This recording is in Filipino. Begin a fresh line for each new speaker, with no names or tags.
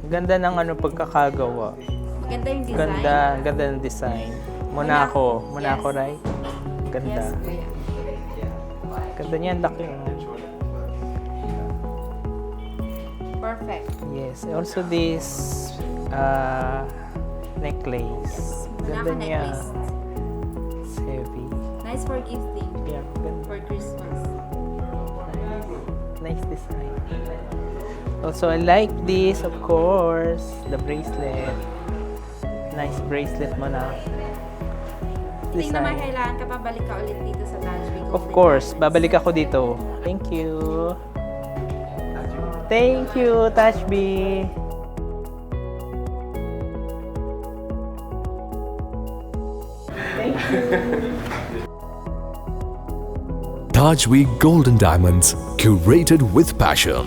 Ganda ng ano pagkakagawa.
Maganda yung design.
Ganda ng design. Monaco,
Yes.
right? Ganda.
Yes, kuya.
Ganda niyan, laki.
Perfect.
Yes, also this necklace. Ganda
Monaco
niya.
necklace.
It's heavy.
Nice for gifting.
Yeah, ganda.
For Christmas.
Nice design. Also, I like this, of course. The bracelet. Nice bracelet mo na.
Hindi naman
Design.
kailangan ka pa balik ka ulit dito sa Taj Mahal.
Of course, babalik ako dito. Thank you. Thank you, Tashbi.
Taj Week Golden Diamonds, curated with passion.